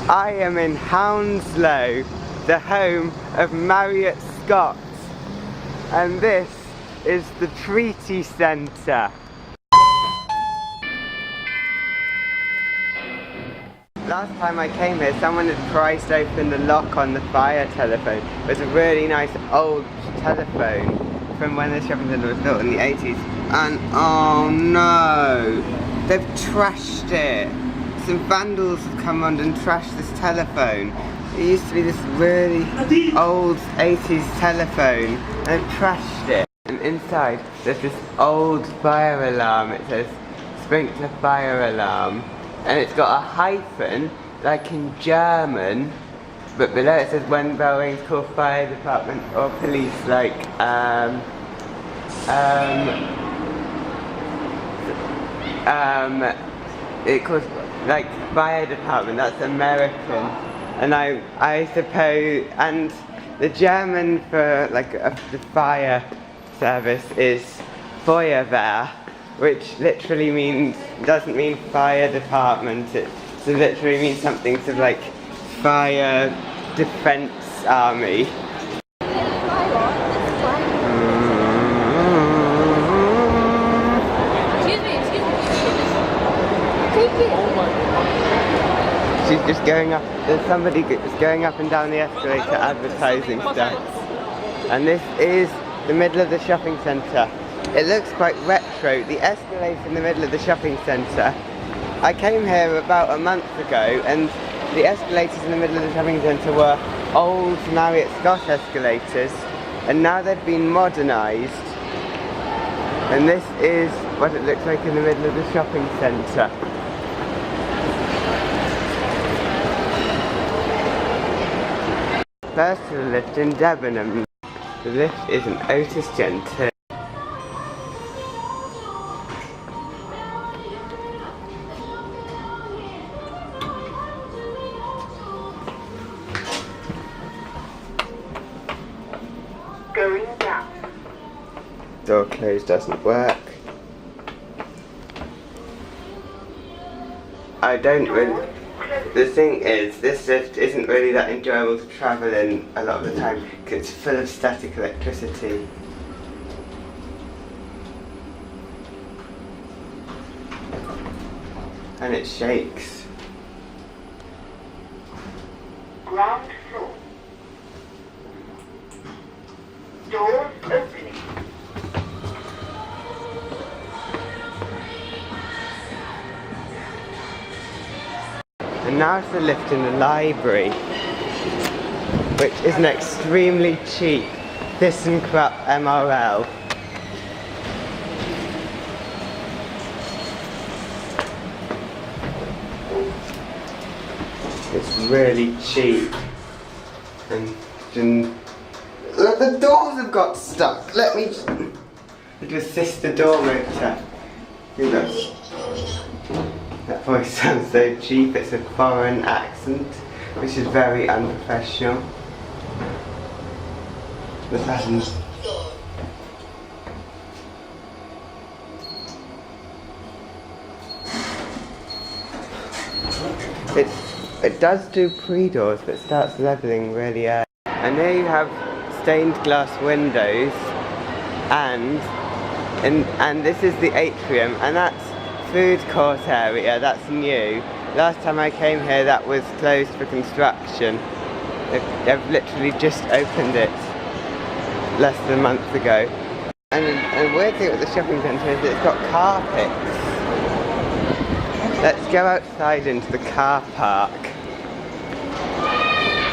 I am in Hounslow, the home of Marriott Scott, and this is the Treaty Centre. Last time I came here, someone had prized open the lock on the fire telephone. It was a really nice old telephone from when the shopping centre was built in the 80s. And oh no, they've trashed it. Some vandals have come around and trashed this telephone. It used to be this really old 80s telephone, and they've trashed it. And inside there's this old fire alarm. It says sprinkler fire alarm, and it's got a hyphen like in German, but below it says when bell rings call fire department or police, like it calls like fire department. That's American, and I suppose, and the German for like the fire service is Feuerwehr, which literally doesn't mean fire department. It literally means something sort of like fire defense army. She's just going up, there's somebody just going up and down the escalator advertising stuff. And this is the middle of the shopping centre. It looks quite retro, the escalator in the middle of the shopping centre. I came here about a month ago and the escalators in the middle of the shopping centre were old Marriott Scott escalators, and now they've been modernised. And this is what it looks like in the middle of the shopping centre. First to the lift in Debenham. The lift is an Otis Gen 2. Going down. Door closed doesn't work. I don't really... The thing is, this lift isn't really that enjoyable to travel in a lot of the time because it's full of static electricity. And it shakes. Ground floor. Doors opening. And now it's the lift in the library, which is an extremely cheap ThyssenKrupp MRL. It's really cheap. And the doors have got stuck. Let me assist the door motor. Look. That voice sounds so cheap, it's a foreign accent, which is very unprofessional. The buttons. It does do pre-doors, but starts levelling really early. And there you have stained glass windows, and this is the atrium, and that's food court area. That's new. Last time I came here that was closed for construction. They've literally just opened it less than a month ago. And the weird thing with the shopping centre is that it's got carpets. Let's go outside into the car park.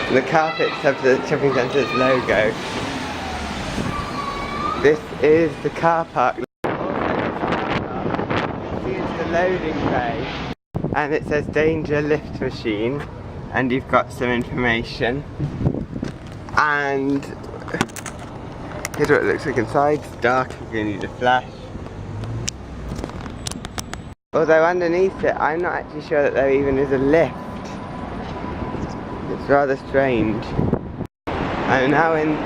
And the carpets have the shopping centre's logo. This is the car park. Loading bay, and it says danger lift machine, and you've got some information, and here's what it looks like inside. It's dark, you're going to need a flash. Although underneath it I'm not actually sure that there even is a lift. It's rather strange. I'm now in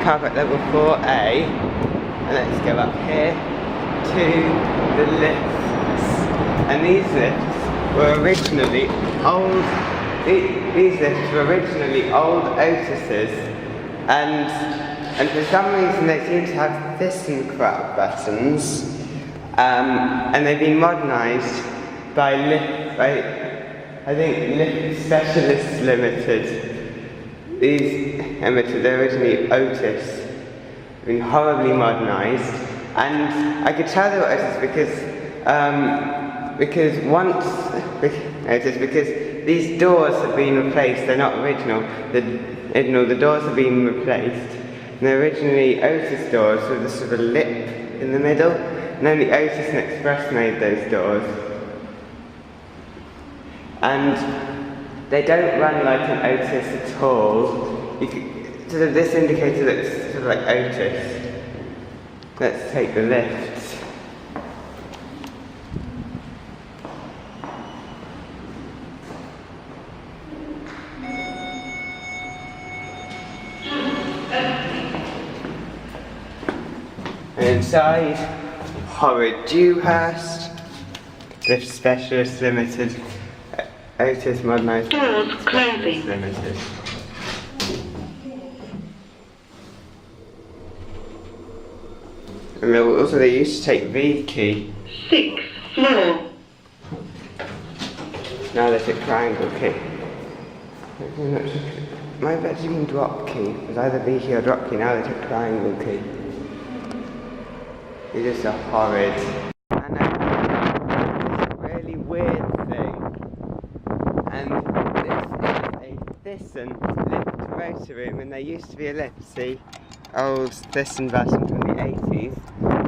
car park level 4A, and let's go up here to the lift. And these lifts were originally old these lifts were originally old Otises, and for some reason they seem to have ThyssenKrupp buttons, and they've been modernised by I think Lift Specialists Ltd. They're originally Otis, been horribly modernised, and I could tell they were Otis because these doors have been replaced. They're not original. The doors have been replaced. And they're originally Otis doors with a sort of lip in the middle, and only Otis and Express made those doors. And they don't run like an Otis at all. This indicator looks sort of like Otis. Let's take the lifts. And inside, horrid Dewhurst, Lift Specialists Ltd. Otis modernised Specialists Ltd. And also they used to take V key. 6th floor. Now they take triangle key. Might have actually been drop key. It was either V key or drop key. Now they take triangle key. It's just a horrid. And it's a really weird thing. And this is a Thyssen lift motor room, and there used to be a lift. See, old Thyssen version from the 80s.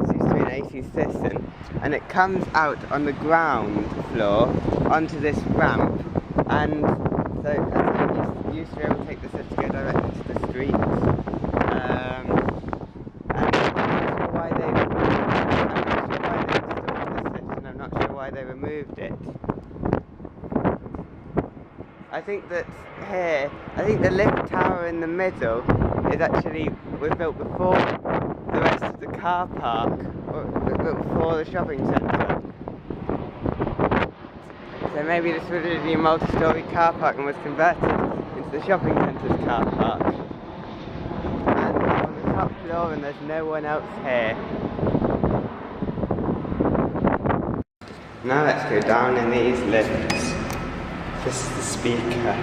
This used to be an 80s Thyssen, and it comes out on the ground floor onto this ramp, and so you used to be able to take this lift to go directly to the street. They removed it. I think that here, the lift tower in the middle was built before the rest of the car park, or was built before the shopping centre. So maybe this was originally a multi-storey car park and was converted into the shopping centre's car park. And on the top floor, and there's no one else here. Now let's go down in these lifts. This is the speaker.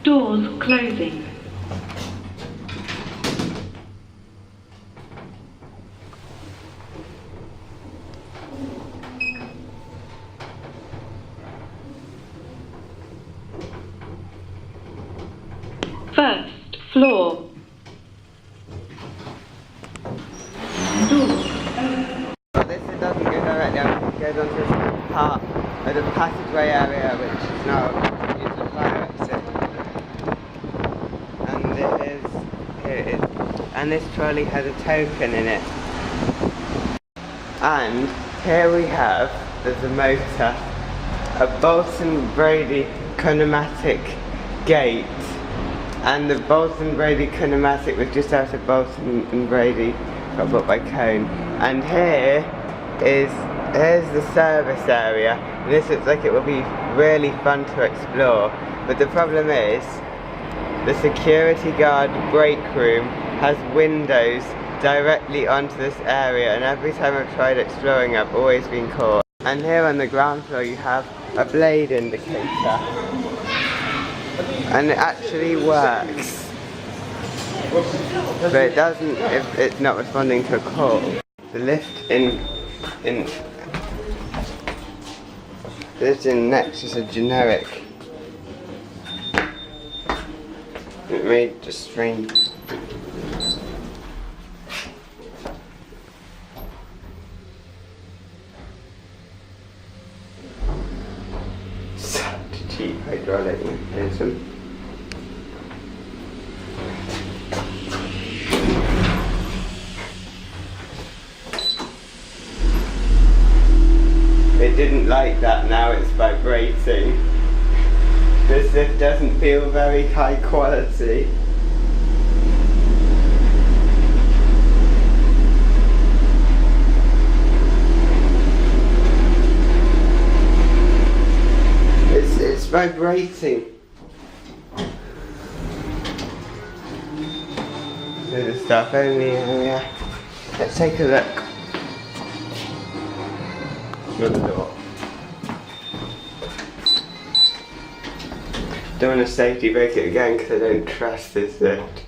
Doors closing. First floor. But this it doesn't go directly out, it goes onto a part of the passageway area, which is now used as a fire exit. And here it is. And this trolley has a token in it. And here we have, there's a motor, a Bolton-Brady kinematic gate. And the Bolton-Brady kinematic was just out of Bolton and Brady, got bought by Cone. And here's the service area, and this looks like it will be really fun to explore. But the problem is, the security guard break room has windows directly onto this area, and every time I've tried exploring I've always been caught. And here on the ground floor you have a blade indicator. And it actually works, but it doesn't if it's not responding to a call. The lift in next is a generic. It made just strange. Such a cheap hydraulic mechanism. It didn't like that, now it's vibrating. This lift doesn't feel very high quality. It's vibrating. There's a staff only area. Let's take a look. Shut the door. Don't want to safety brake it again because I don't trust this lift.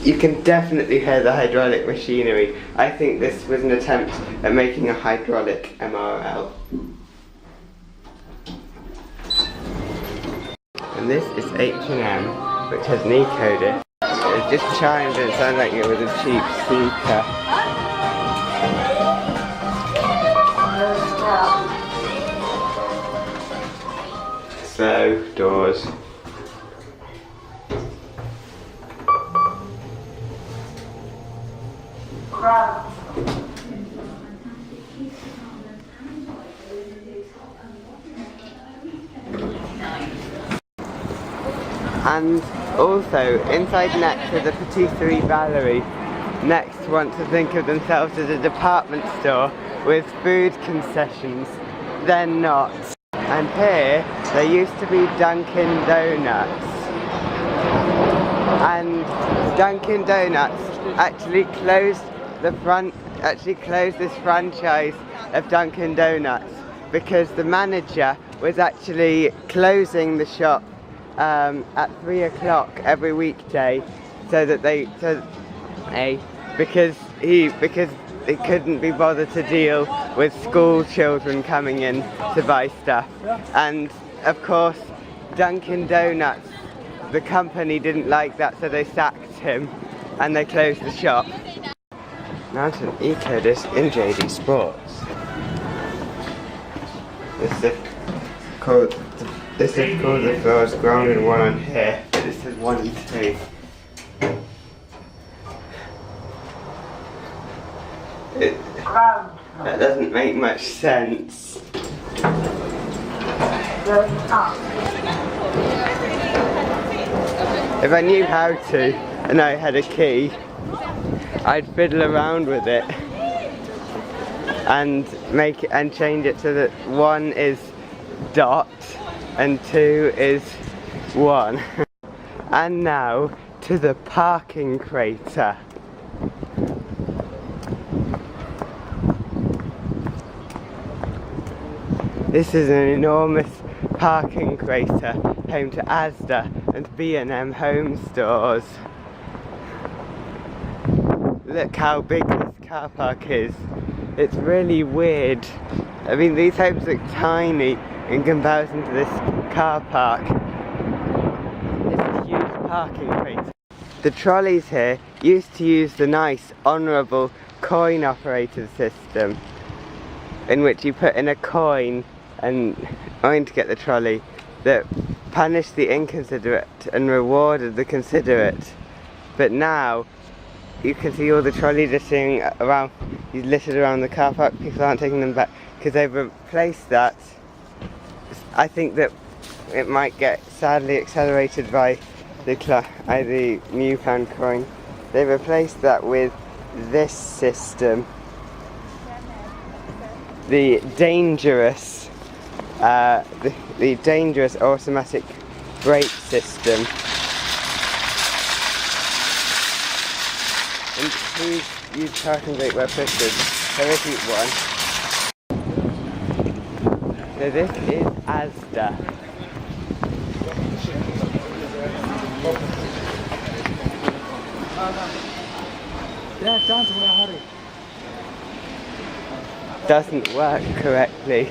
You can definitely hear the hydraulic machinery. I think this was an attempt at making a hydraulic MRL. And this is H&M, which has an Ecodisc. It just chimed and it sounded like it was a cheap speaker. Slow doors. And also, inside Next is a patisserie Valerie. Next want to think of themselves as a department store with food concessions. They're not. And here, there used to be Dunkin' Donuts. And Dunkin' Donuts actually closed this franchise of Dunkin' Donuts because the manager was actually closing the shop at 3 o'clock every weekday, because he couldn't be bothered to deal with school children coming in to buy stuff. And of course, Dunkin' Donuts, the company, didn't like that, so they sacked him and they closed the shop. Mountain Ecodisc in JD Sports. This is called the floors grounded one on here, but this is 1 and 2. That doesn't make much sense. If I knew how to and I had a key, I'd fiddle around with it and make it and change it so that 1 is dot and 2 is 1. And now to the parking crater. This is an enormous parking crater home to Asda and B&M home stores. Look how big this car park is. It's really weird. I mean, these homes look tiny in comparison to this car park. It's a huge parking crater. The trolleys here used to use the nice, honourable coin operated system, in which you put in a coin and to get the trolley, that punished the inconsiderate and rewarded the considerate. But now you can see all the trolleys littered around the car park. People aren't taking them back because they've replaced that. I think that it might get sadly accelerated by the newfound coin. They replaced that with this system, the dangerous automatic brake system. And please use parking brake where pushed. There isn't one. So this is Asda. Doesn't work correctly.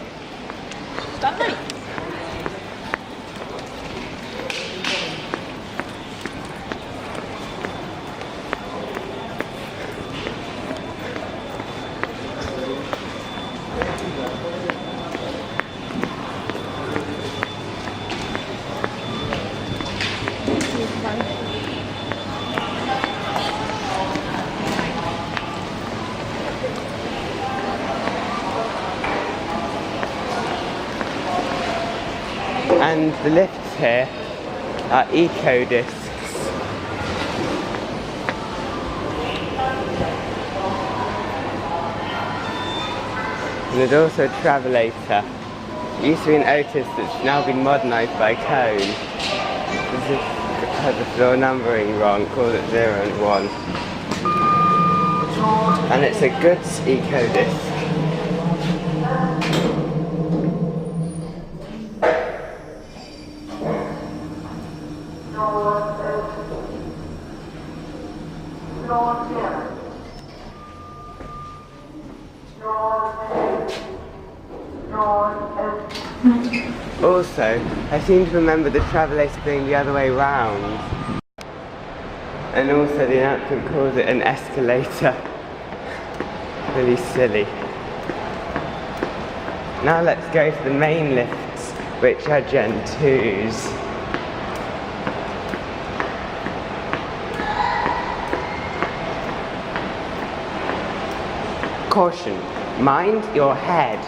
And the lifts here are Ecodiscs. And there's also a travelator. It used to be an Otis that's now been modernised by Cone. This has the floor numbering wrong, called it 0 and 1. And it's a goods Ecodisc. Also, I seem to remember the travelator being the other way round. And also the announcement calls it an escalator. Really silly. Now let's go to the main lifts, which are Gen 2s. Caution, mind your head.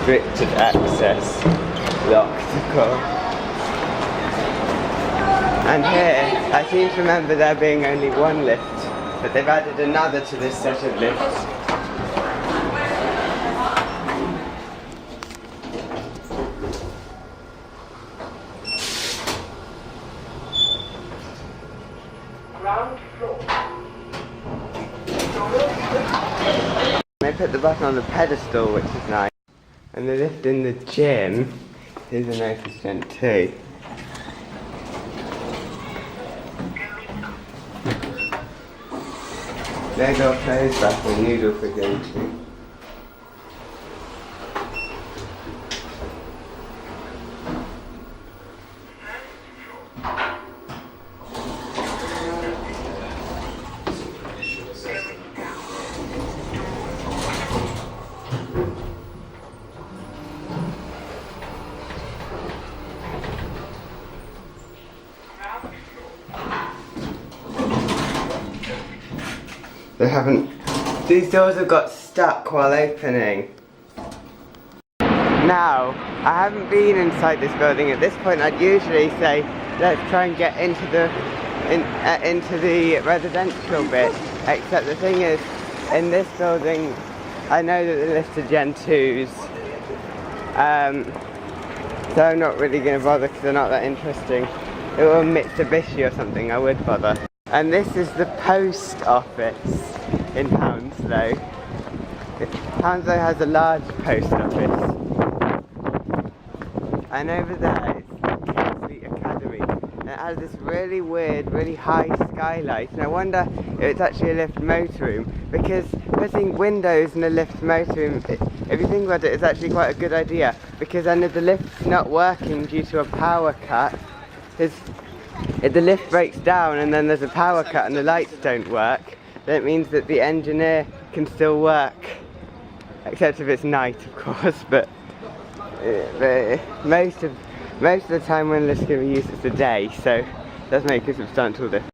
Restricted access, locked car. And here, I seem to remember there being only one lift, but they've added another to this set of lifts. They put the button on the pedestal, which is nice. And the lift in the gym is an Otis Gen 2. There's our clothes back and noodle for Gen 2. These doors have got stuck while opening. Now, I haven't been inside this building. At this point I'd usually say, let's try and get into the residential bit. Except the thing is, in this building, I know that the lifts are Gen 2s. So I'm not really going to bother because they're not that interesting. If it were Mitsubishi or something, I would bother. And this is the post office in Hounslow. Hounslow has a large post office. And over there is Transys Academy. And it has this really weird, really high skylight. And I wonder if it's actually a lift motor room. Because putting windows in a lift motor room, if you think about it, it's actually quite a good idea. Because then if the lift's not working due to a power cut, if the lift breaks down and then there's a power cut and the lights don't work, then it means that the engineer can still work. Except if it's night, of course, but most of the time when lifts can be used, it's the day, so it does make a substantial difference.